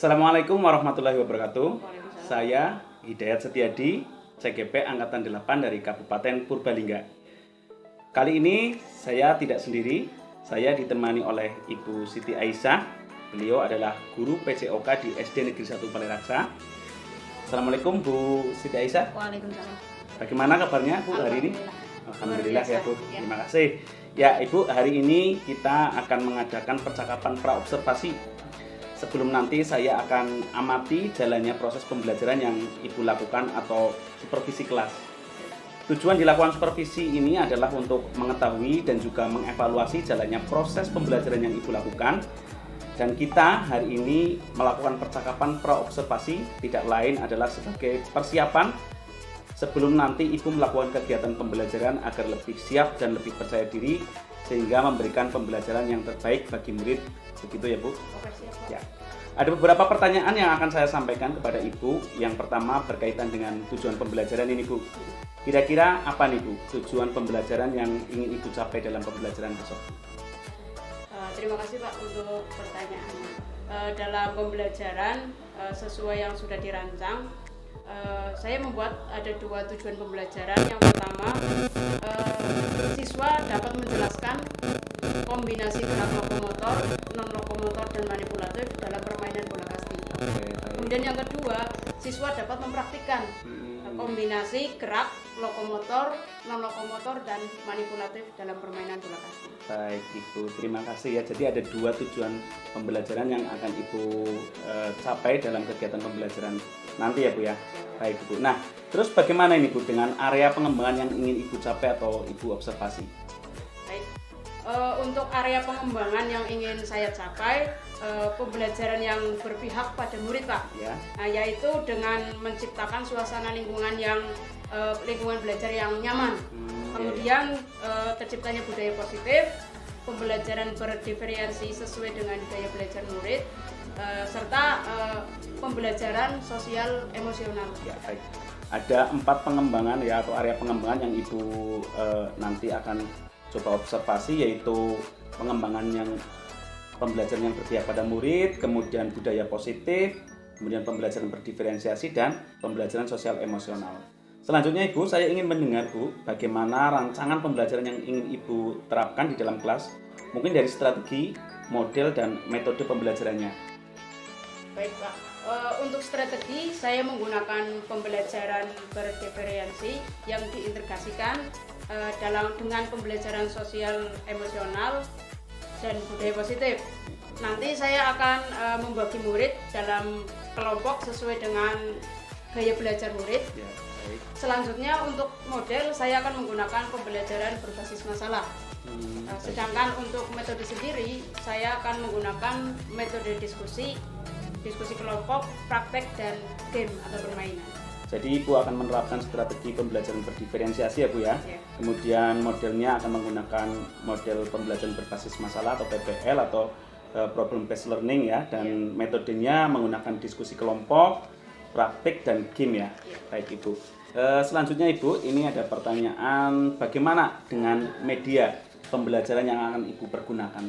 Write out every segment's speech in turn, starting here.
Assalamualaikum warahmatullahi wabarakatuh. Waalaikumsalam. Saya Hidayat Setiadi, CGP Angkatan 8 dari Kabupaten Purbalingga. Kali ini saya tidak sendiri, saya ditemani oleh Ibu Siti Aisyah. Beliau adalah guru PCOK di SD Negeri 1 Paleraksa. Assalamualaikum Bu Siti Aisyah. Waalaikumsalam. Bagaimana kabarnya Bu hari ini? Alhamdulillah ya Bu, terima kasih. Ya Ibu, hari ini kita akan mengadakan percakapan praobservasi. Sebelum nanti saya akan amati jalannya proses pembelajaran yang Ibu lakukan atau supervisi kelas. Tujuan dilakukan supervisi ini adalah untuk mengetahui dan juga mengevaluasi jalannya proses pembelajaran yang Ibu lakukan. Dan kita hari ini melakukan percakapan praobservasi tidak lain adalah sebagai persiapan sebelum nanti Ibu melakukan kegiatan pembelajaran agar lebih siap dan lebih percaya diri sehingga memberikan pembelajaran yang terbaik bagi murid. Begitu ya Bu? Ya. Ada beberapa pertanyaan yang akan saya sampaikan kepada Ibu. Yang pertama berkaitan dengan tujuan pembelajaran ini Bu. Kira-kira apa nih Bu tujuan pembelajaran yang ingin Ibu capai dalam pembelajaran besok? Terima kasih Pak untuk pertanyaannya. Dalam pembelajaran sesuai yang sudah dirancang, saya membuat ada dua tujuan pembelajaran. Yang pertama, siswa dapat menjelaskan kombinasi gerak lokomotor, non-lokomotor, dan manipulatif dalam permainan bola kasti. Kemudian yang kedua, siswa dapat mempraktikkan kombinasi gerak lokomotor, non-lokomotor, dan manipulatif dalam permainan bola kasti. Baik Ibu, terima kasih ya. Jadi ada dua tujuan pembelajaran yang akan Ibu capai dalam kegiatan pembelajaran nanti ya Bu ya. Baik Ibu. Nah, terus bagaimana ini Bu dengan area pengembangan yang ingin Ibu capai atau Ibu observasi? Baik. Untuk area pengembangan yang ingin saya capai, pembelajaran yang berpihak pada murid Pak, Ya. Yaitu dengan menciptakan suasana lingkungan yang lingkungan belajar yang nyaman, kemudian terciptanya budaya positif, pembelajaran berdiferensiasi sesuai dengan gaya belajar murid, serta pembelajaran sosial emosional. Ya, baik. Ada 4 pengembangan ya atau area pengembangan yang Ibu nanti akan coba observasi, yaitu pengembangan yang pembelajaran yang berpihak pada murid, kemudian budaya positif, kemudian pembelajaran berdiferensiasi, dan pembelajaran sosial emosional. Selanjutnya Ibu, saya ingin mendengar Bu, bagaimana rancangan pembelajaran yang ingin Ibu terapkan di dalam kelas, mungkin dari strategi, model, dan metode pembelajarannya. Baik Pak, untuk strategi saya menggunakan pembelajaran berdiferensiasi yang diintegrasikan dengan pembelajaran sosial emosional dan budaya positif. Nanti saya akan membagi murid dalam kelompok sesuai dengan gaya belajar murid. Ya, baik. Selanjutnya untuk model saya akan menggunakan pembelajaran berbasis masalah. Sedangkan untuk metode sendiri saya akan menggunakan metode diskusi kelompok, praktek, dan game atau permainan. Jadi Ibu akan menerapkan strategi pembelajaran berdiferensiasi ya Bu ya. Ya. Kemudian modelnya akan menggunakan model pembelajaran berbasis masalah atau PBL atau problem based learning ya, dan metodenya menggunakan diskusi kelompok, praktik, dan game ya. Baik Ibu. Selanjutnya Ibu, ini ada pertanyaan bagaimana dengan media pembelajaran yang akan Ibu pergunakan?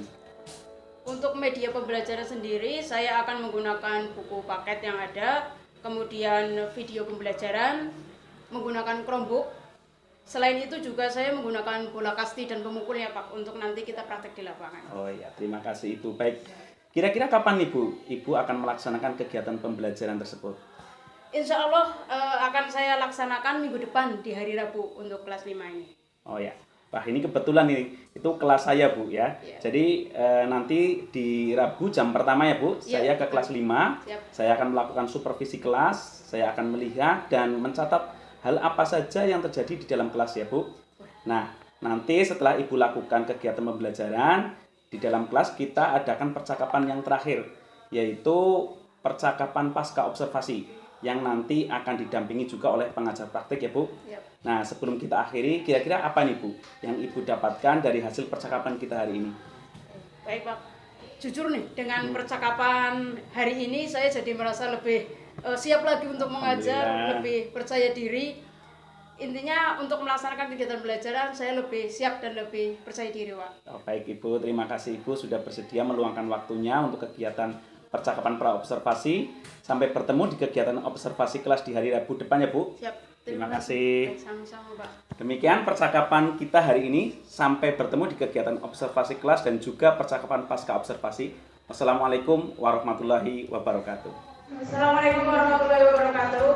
Untuk media pembelajaran sendiri saya akan menggunakan buku paket yang ada, kemudian video pembelajaran menggunakan Chromebook. Selain itu juga saya menggunakan bola kasti dan pemukulnya Pak untuk nanti kita praktek di lapangan. Oh ya, terima kasih Ibu. Baik. Kira-kira kapan Ibu akan melaksanakan kegiatan pembelajaran tersebut? Insya Allah akan saya laksanakan minggu depan di hari Rabu untuk kelas 5 ini. Oh ya. Wah, ini kebetulan ini itu kelas saya Bu ya. Ya. Jadi nanti di Rabu jam pertama ya Bu, Ya, saya ke kelas 5. Siap. Saya akan melakukan supervisi kelas, saya akan melihat dan mencatat hal apa saja yang terjadi di dalam kelas ya Bu. Nah, nanti setelah Ibu lakukan kegiatan pembelajaran, di dalam kelas kita adakan percakapan yang terakhir, yaitu percakapan pasca observasi yang nanti akan didampingi juga oleh pengajar praktik ya Bu. Yap. Nah, sebelum kita akhiri, kira-kira apa nih Bu yang Ibu dapatkan dari hasil percakapan kita hari ini? Baik Pak, jujur nih dengan percakapan hari ini saya jadi merasa lebih siap lagi untuk mengajar, Alhamdulillah. lebih percaya diri. Intinya untuk melaksanakan kegiatan pembelajaran saya lebih siap dan lebih percaya diri Pak. Oh, baik Ibu, terima kasih Ibu sudah bersedia meluangkan waktunya untuk kegiatan percakapan praobservasi. Sampai bertemu di kegiatan observasi kelas di hari Rabu depan ya Bu. Siap. Terima kasih. Sama-sama Pak. Demikian percakapan kita hari ini. Sampai bertemu di kegiatan observasi kelas dan juga percakapan pasca observasi. Wassalamualaikum warahmatullahi wabarakatuh. Assalamualaikum warahmatullahi wabarakatuh.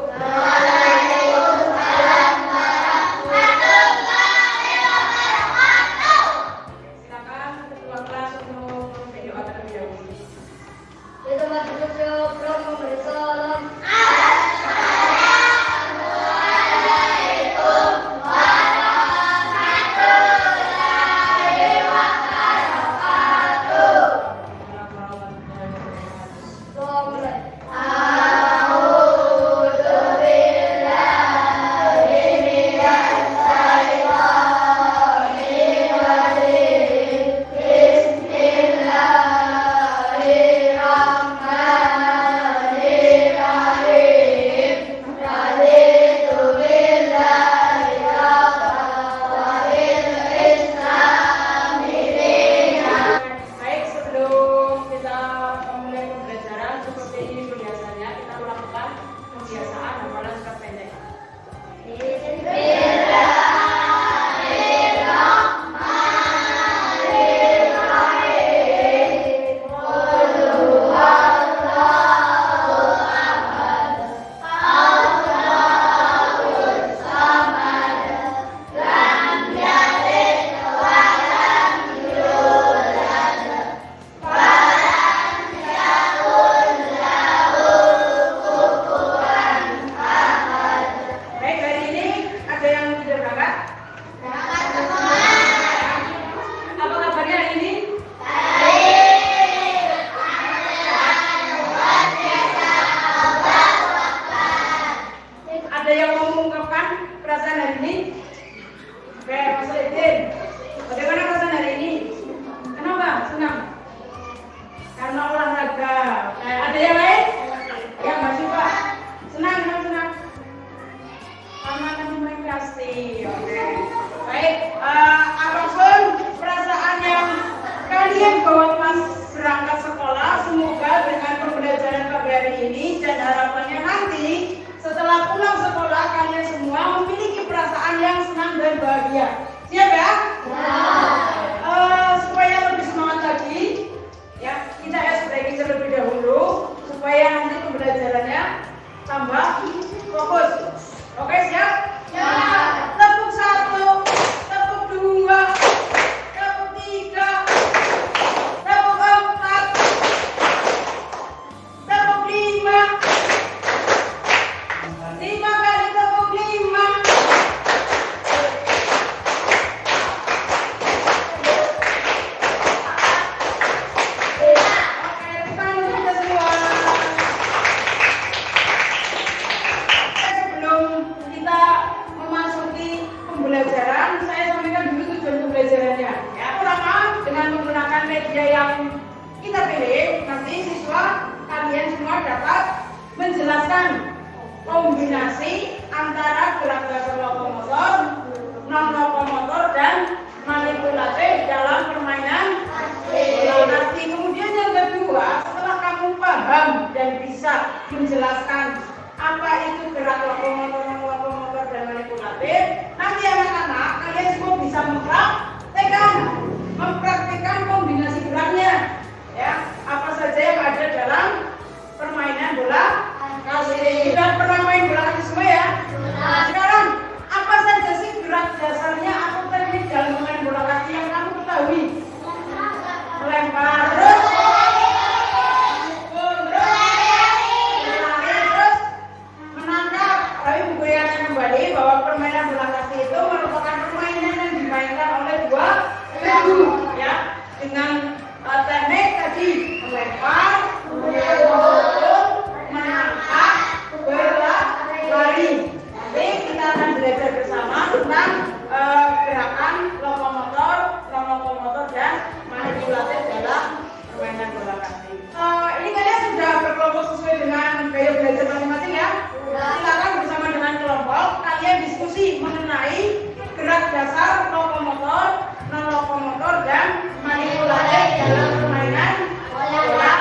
Silakan ketua kelas untuk berdoa terlebih dahulu. Baik, sebelum kita memulai pembelajaran seperti ini biasanya kita melakukan pembiasaan hafalan surat pendek. Baik, hari ini ada yang tidak berangkat? Apa kabarnya hari ini? Ada yang mau mengungkapkan perasaan hari ini? Oke, Mas Lidin. Bagaimana perasaan hari ini? Kenapa? Senang? Karena olahraga. Ada yang lain? Yang masih Pak? Senang, senang. Karena akan main kasih. Oke. Baik, apapun perasaan yang kalian bawa pas berangkat sekolah, semoga dengan pembelajaran pada hari ini dan harapannya nanti setelah pulang sekolah kalian semua memiliki perasaan yang senang dan bahagia. Siap ya? Supaya lebih semangat lagi, ya kita explain terlebih dahulu supaya nanti pembelajarannya tambah fokus. Oke, siap? Ya. Tepuk 1, tepuk 2, tepuk 3, tepuk 4, tepuk 5. 5 kali tepuk 5. Oke, bukan kita semua. Sebelum kita memasuki pembelajaran, saya sampaikan dulu tujuan pembelajarannya. Ya, pertama dengan menggunakan media yang kita pilih, nanti siswa kalian semua dapat menjelaskan kombinasi antara gerak dasar lokomotor, non lokomotor dan manipulatif dalam permainan bola kasti. Kemudian yang kedua, setelah kamu paham dan bisa menjelaskan apa itu gerak lokomotor, non lokomotor dan manipulatif, nanti anak-anak kalian semua bisa mempraktikkan kombinasi geraknya. Ya, apa saja yang ada dalam permainan bola kasti. Sudah pernah main bola kasti semua ya? Nah, sekarang apa saja sih gerak dasarnya atau teknik dalam bermain bola kasti yang kamu ketahui? Melempar, terus mukul, terus menangkap. Tapi Bu Guru akan kembali bahwa permainan bola kasti itu merupakan permainan yang dimainkan oleh dua kubu, ya, dengan teknik tadi melempar, mukul, menangkap, berlari. Nanti kita akan belajar bersama tentang gerakan lokomotor, non lokomotor dan manipulatif dalam permainan bola kasti. Ini kalian sudah berkelompok sesuai dengan gaya belajar masing-masing ya? Silakan bersama dengan kelompok kalian diskusi mengenai gerak dasar lokomotor, non lokomotor dan manipulatif dalam permainan bola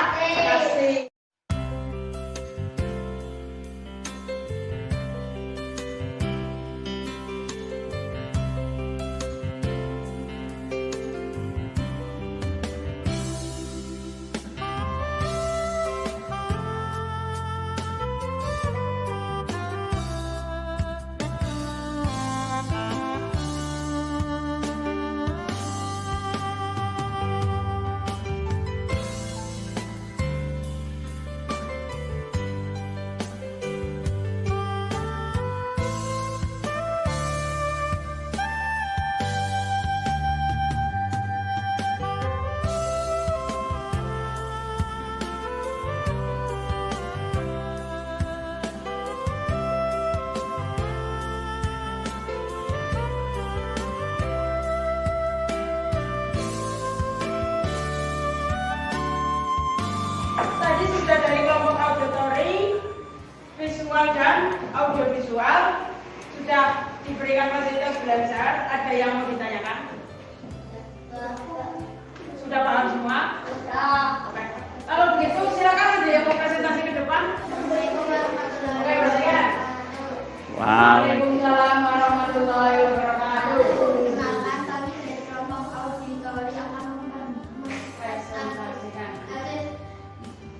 visual dan audiovisual sudah diberikan fasilitas belajar. Ada yang mau ditanyakan? Sudah paham semua? Oke. Kalau begitu silakan ada yang mau presentasi ke depan. Oke, bersilakan. Waalaikumsalam warahmatullahi wabarakatuh. Perkenalkan, kami dari kelompok auditori akan Presentasikan.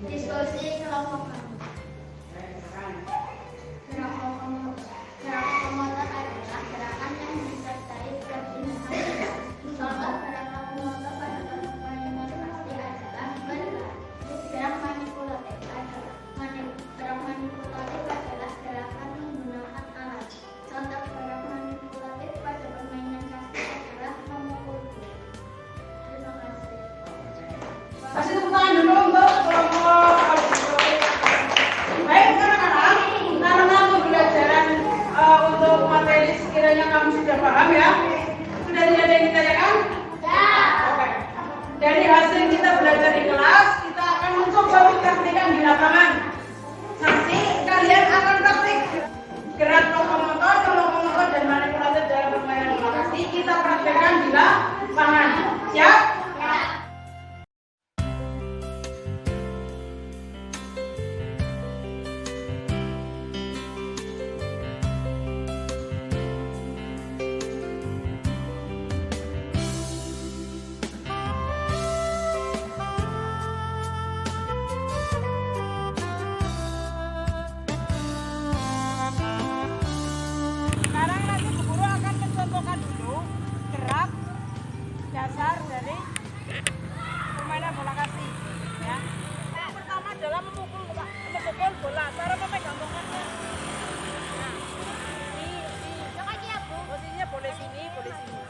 diskusi kelompok kami. Gerak lokomotor adalah gerakan yang disertai koordinasi. Contoh gerak lokomotor pada permainan pasti adalah berlari. Gerak manipulatif adalah gerakan menggunakan alat. Contoh gerak manipulatif pada permainan pasti adalah memukul bola. Terima kasih. Kasih tepuk tangan dulu untuk kelompok auditori. Baik anak-anak, karena pembelajaran untuk materi sekiranya kamu sudah paham ya. Sudah tidak ada yang ditanyakan? Ya. Oke. Dari hasil kita belajar di kelas, kita akan mencoba mempraktikkan di lapangan. Nanti kalian akan praktik gerak lokomotor dan manipulatif dalam permainan bola kasti. Kita praktekkan di lapangan. Siap? Sekarang nanti Bu Guru akan mencontohkan dulu gerak dasar dari permainan bola kasti. Ya. Yang pertama adalah memukul bola. Cara memegang tongkatnya. Nah, posisinya boleh sini, boleh sini.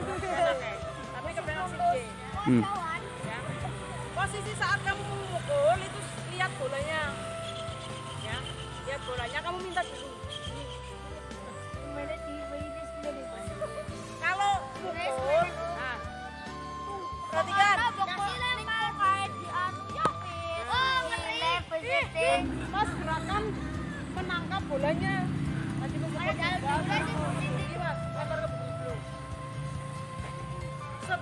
Oke. Tapi kebenaran sini. Ya. Posisi saat kamu memukul itu lihat bolanya. Ya, lihat bolanya. Kamu minta dulu. Kalau pukul, nah, perhatikan. Mas gerakan menangkap bolanya. Nanti pukul mas, lempar ke bukit dulu. Sep.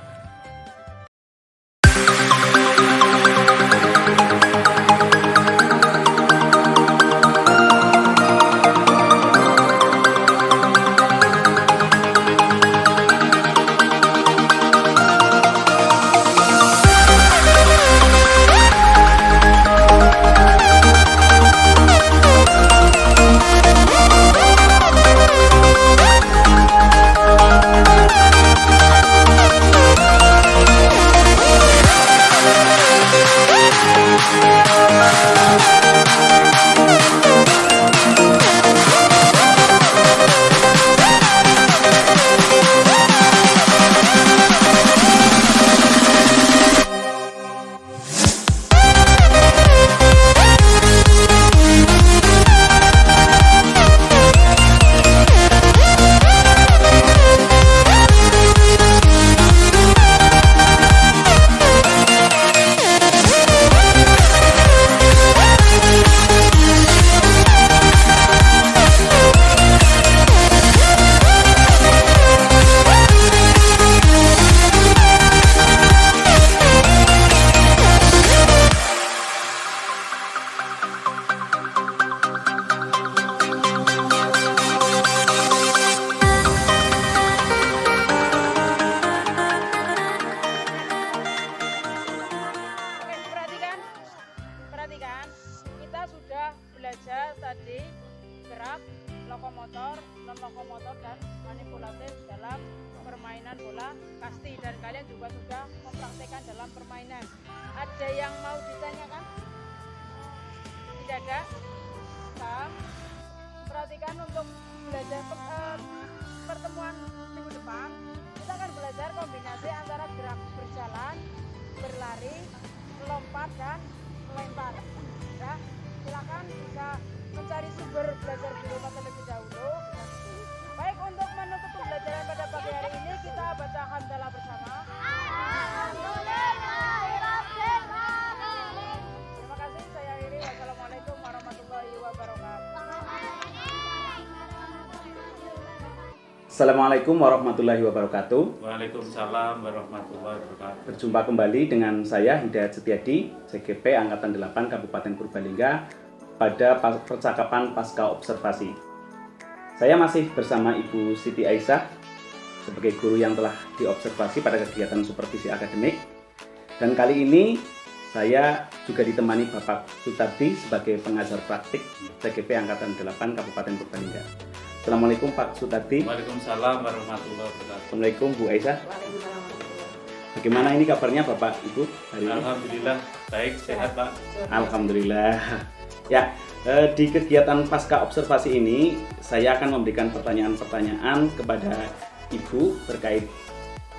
lokomotor, non-lokomotor, dan manipulatif dalam permainan bola kasti, dan kalian juga sudah mempraktekkan dalam permainan. Ada yang mau ditanyakan? Tidak ada? Nah, perhatikan untuk belajar pertemuan minggu depan, kita akan belajar kombinasi antara gerak berjalan, berlari, melompat, dan melempar. Ya, silakan bisa mencari sumber belajar di rumah terlebih dahulu. Baik, untuk menutup pembelajaran pada pagi hari ini, kita baca hamdalah bersama. Terima kasih, saya akhiri. Wassalamualaikum warahmatullahi wabarakatuh. Assalamualaikum warahmatullahi wabarakatuh. Waalaikumsalam warahmatullahi wabarakatuh. Berjumpa kembali dengan saya Hidayat Setiadi, CGP Angkatan 8 Kabupaten Purbalingga pada percakapan pasca observasi. Saya masih bersama Ibu Siti Aisyah sebagai guru yang telah diobservasi pada kegiatan supervisi akademik. Dan kali ini saya juga ditemani Bapak Sutardi sebagai pengajar praktik CGP Angkatan 8 Kabupaten Purbalingga. Assalamualaikum Pak Sutardi. Waalaikumsalam warahmatullahi wabarakatuh. Assalamualaikum Bu Aisyah. Waalaikumsalam. Bagaimana ini kabarnya Bapak Ibu hari ini? Alhamdulillah baik, sehat Pak. Alhamdulillah. Ya, di kegiatan pasca observasi ini saya akan memberikan pertanyaan-pertanyaan kepada Ibu terkait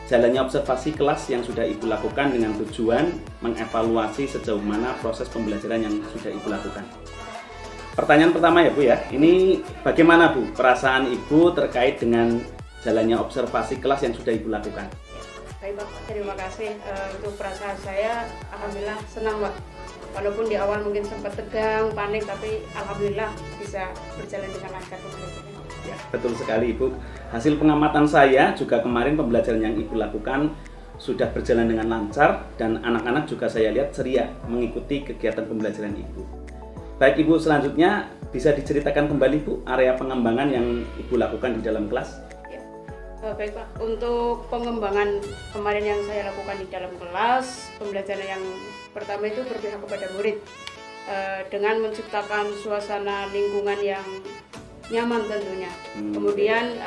jalannya observasi kelas yang sudah Ibu lakukan dengan tujuan mengevaluasi sejauh mana proses pembelajaran yang sudah Ibu lakukan. Pertanyaan pertama ya Bu ya, ini bagaimana Bu perasaan Ibu terkait dengan jalannya observasi kelas yang sudah Ibu lakukan? Baik Pak, terima kasih. Untuk perasaan saya, alhamdulillah senang Pak. Walaupun di awal mungkin sempat tegang, panik, tapi alhamdulillah bisa berjalan dengan lancar pembelajaran. Ya, betul sekali Ibu. Hasil pengamatan saya juga kemarin pembelajaran yang Ibu lakukan sudah berjalan dengan lancar dan anak-anak juga saya lihat ceria mengikuti kegiatan pembelajaran Ibu. Baik Ibu, selanjutnya bisa diceritakan kembali Bu area pengembangan yang Ibu lakukan di dalam kelas? Ya. Baik Pak, untuk pengembangan kemarin yang saya lakukan di dalam kelas, pembelajaran yang pertama itu berpihak kepada murid dengan menciptakan suasana lingkungan yang nyaman tentunya. Kemudian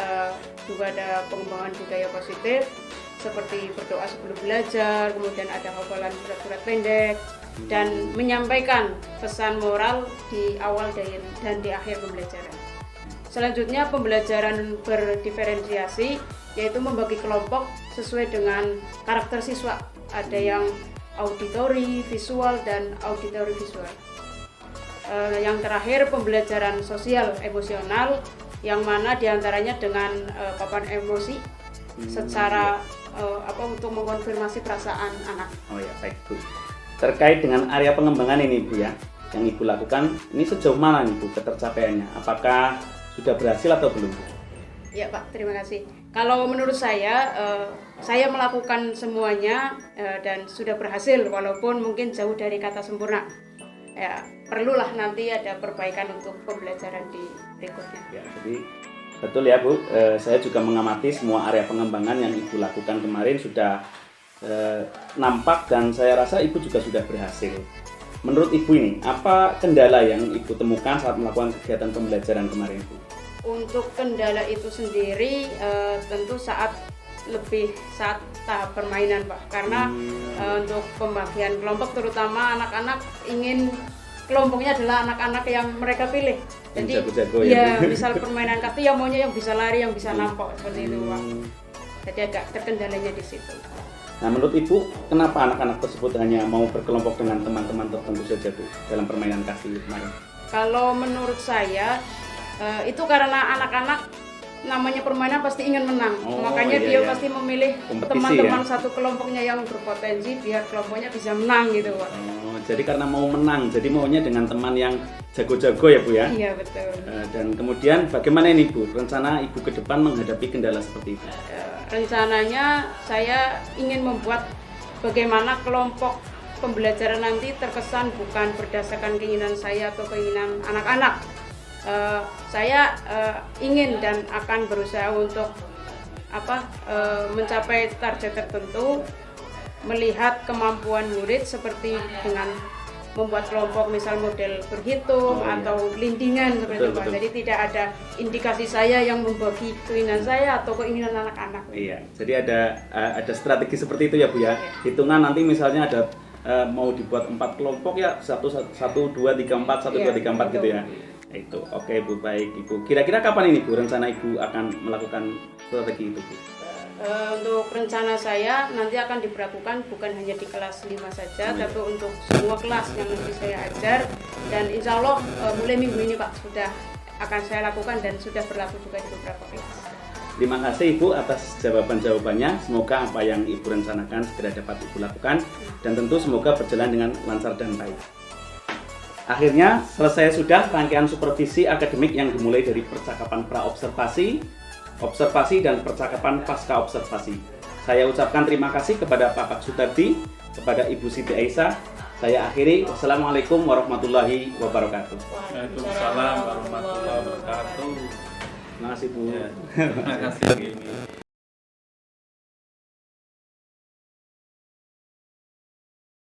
juga ada pengembangan budaya positif seperti berdoa sebelum belajar, kemudian ada hafalan surat-surat pendek, dan menyampaikan pesan moral di awal dan di akhir pembelajaran. Selanjutnya pembelajaran berdiferensiasi, yaitu membagi kelompok sesuai dengan karakter siswa. Ada yang auditori, visual, dan auditori visual. Yang terakhir pembelajaran sosial emosional, yang mana diantaranya dengan paparan emosi secara untuk mengonfirmasi perasaan anak. Oh ya, baik Bu. Terkait dengan area pengembangan ini Bu ya, yang Ibu lakukan, ini sejauh mana nih Bu ketercapaiannya? Apakah sudah berhasil atau belum Bu? Ya Pak, terima kasih. Kalau menurut saya melakukan semuanya dan sudah berhasil, walaupun mungkin jauh dari kata sempurna. Ya, perlulah nanti ada perbaikan untuk pembelajaran di berikutnya. Ya, jadi betul ya Bu, saya juga mengamati semua area pengembangan yang Ibu lakukan kemarin sudah nampak dan saya rasa Ibu juga sudah berhasil. Menurut Ibu ini, apa kendala yang Ibu temukan saat melakukan kegiatan pembelajaran kemarin Bu? Untuk kendala itu sendiri tentu saat tahap permainan Pak, karena untuk pembagian kelompok terutama anak-anak ingin kelompoknya adalah anak-anak yang mereka pilih. Jadi jago-jago ya misal permainan kartu ya maunya yang bisa lari, yang bisa nampok seperti itu Pak. Jadi agak terkendalanya di situ. Nah, menurut Ibu, kenapa anak-anak tersebut hanya mau berkelompok dengan teman-teman tertentu saja Bu dalam permainan kasih kemarin? Kalau menurut saya itu karena anak-anak namanya permainan pasti ingin menang, makanya dia pasti memilih teman-teman satu kelompoknya yang berpotensi biar kelompoknya bisa menang gitu Pak. Jadi karena mau menang, jadi maunya dengan teman yang jago-jago ya Bu ya? Iya betul. Dan kemudian bagaimana ini Bu, rencana Ibu ke depan menghadapi kendala seperti itu? Rencananya saya ingin membuat bagaimana kelompok pembelajaran nanti terkesan bukan berdasarkan keinginan saya atau keinginan anak-anak. Saya ingin dan akan berusaha untuk mencapai target tertentu, melihat kemampuan murid seperti dengan membuat kelompok misal model berhitung atau lindingan seperti itu Pak. Jadi tidak ada indikasi saya yang membagi keinginan saya atau keinginan anak-anak. Iya, jadi ada strategi seperti itu ya Bu ya. Hitungan nanti misalnya ada mau dibuat 4 kelompok ya 1 2 3 4 1 2 3 4 gitu ya. Itu oke Bu, baik Ibu. Kira-kira kapan ini Bu rencana Ibu akan melakukan strategi itu Bu? Untuk rencana saya nanti akan diberlakukan bukan hanya di kelas 5 saja, tapi untuk semua kelas yang nanti saya ajar, dan insya Allah mulai minggu ini Pak sudah akan saya lakukan dan sudah berlaku juga di beberapa kelas. Terima kasih Ibu atas jawaban-jawabannya. Semoga apa yang Ibu rencanakan segera dapat Ibu lakukan dan tentu semoga berjalan dengan lancar dan baik. Akhirnya selesai sudah rangkaian supervisi akademik yang dimulai dari percakapan praobservasi observasi dan percakapan pasca observasi. Saya ucapkan terima kasih kepada Pak Sutardi, kepada Ibu Siti Aisyah. Saya akhiri. Wassalamualaikum warahmatullahi wabarakatuh. Waalaikumsalam warahmatullahi wabarakatuh. Terima kasih Bu. Terima kasih.